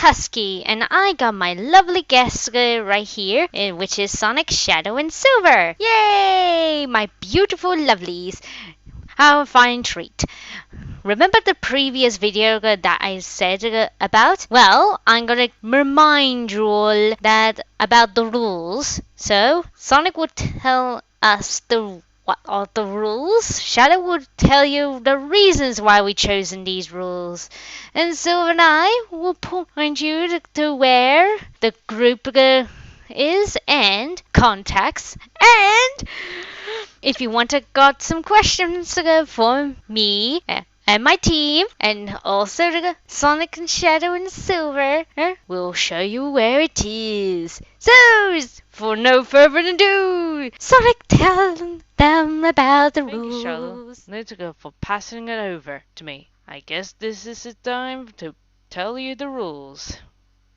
Husky, and I got my lovely guest right here, which is Sonic, Shadow, and Silver. Yay! My beautiful lovelies. How a fine treat. Remember the previous video that I said about? Well, I'm gonna remind you all that about the rules. So, Sonic would tell us what are the rules. Shadow would tell you the reasons why we chosen these rules. And Silver and I will point you to where the group is and contacts. And if you want to got some questions for me and my team, and also Sonic and Shadow and Silver, we'll show you where it is. So, for no further ado, Sonic, tell them about the rules. Thank you, Charlotte. Let's go for passing it over to me. I guess this is the time to tell you the rules.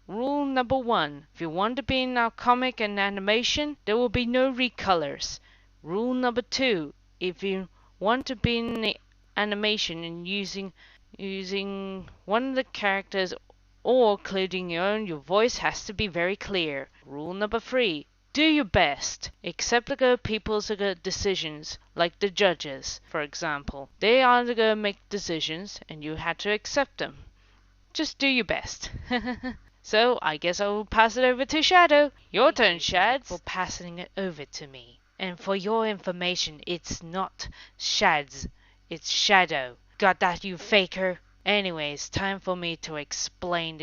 Rule number 1. If you want to be in our comic and animation, there will be no recolors. Rule number 2. If you want to be in the animation and using one of the characters or including your voice has to be very clear. Rule number 3. Do your best. Accept the people's decisions, like the judges, for example. They are going to make decisions and you had to accept them. Just do your best. So, I guess I will pass it over to Shadow. Your turn, Shads. For passing it over to me. And for your information, it's not Shads, it's Shadow. Got that, you faker? Anyways, time for me to explain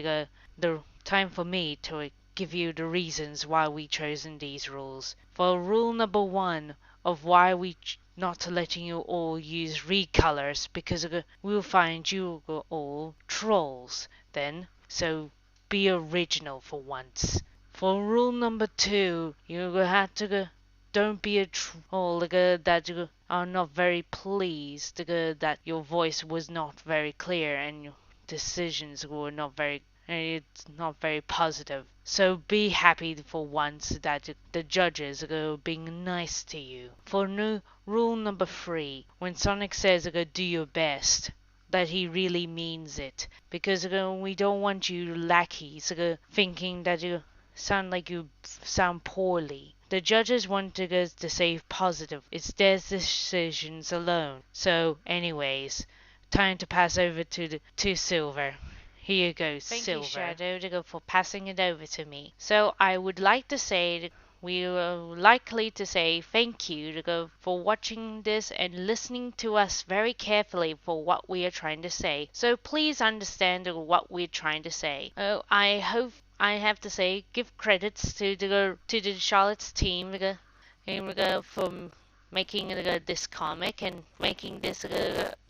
time for me to give you the reasons why we chosen these rules. For rule number 1 of why we not letting you all use recolors, because we'll find you all trolls then. So be original for once. For rule number 2, you have to don't be a troll that you are not very pleased that your voice was not very clear and your decisions were not very it's not very positive. So be happy for once that the judges are being nice to you. For rule number 3, when Sonic says do your best, that he really means it, because we don't want you lackeys thinking that you sound poorly. The judges want to say positive. It's their decisions alone. So, anyways, time to pass over to Silver. Here you go, Silver. Thank you, Shadow, to go for passing it over to me. So, I would like to say we are likely to say thank you for watching this and listening to us very carefully for what we are trying to say. So please understand what we're trying to say. I hope I have to say give credits to the Charlotte's team for making this comic and making this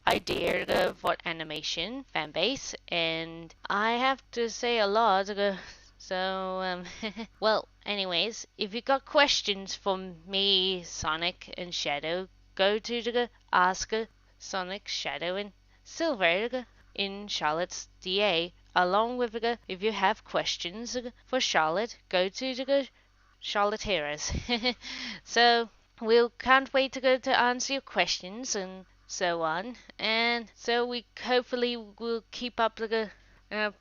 idea for animation fan base. And I have to say a lot. So, well, anyways, if you got questions from me, Sonic, and Shadow, go to Ask Sonic, Shadow, and Silver in Charlotte's DA. Along with if you have questions for Charlotte, go to Charlotte Heroes. So, can't wait to answer your questions and so on. And so we hopefully will keep up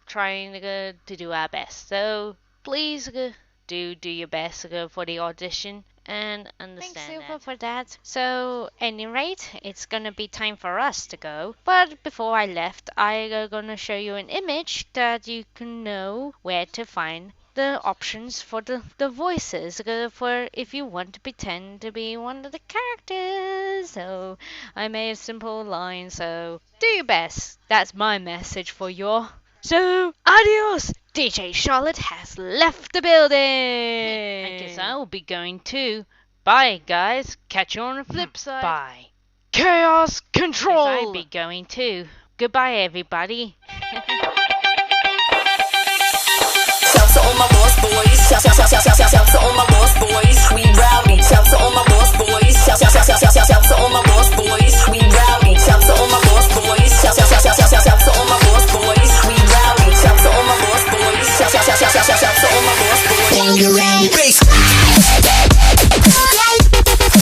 trying to do our best. So please do your best for the audition and understand. Thanks, Silver, for that. So, any rate, it's gonna be time for us to go. But before I left, I'm gonna show you an image that you can know where to find the options for the voices for if you want to pretend to be one of the characters. So, I made a simple line, so do your best. That's my message for you. So, adios! DJ Charlotte has left the building! I guess I'll be going too. Bye, guys. Catch you on the flip side. Bye. Chaos Control! I'll be going too. Goodbye, everybody.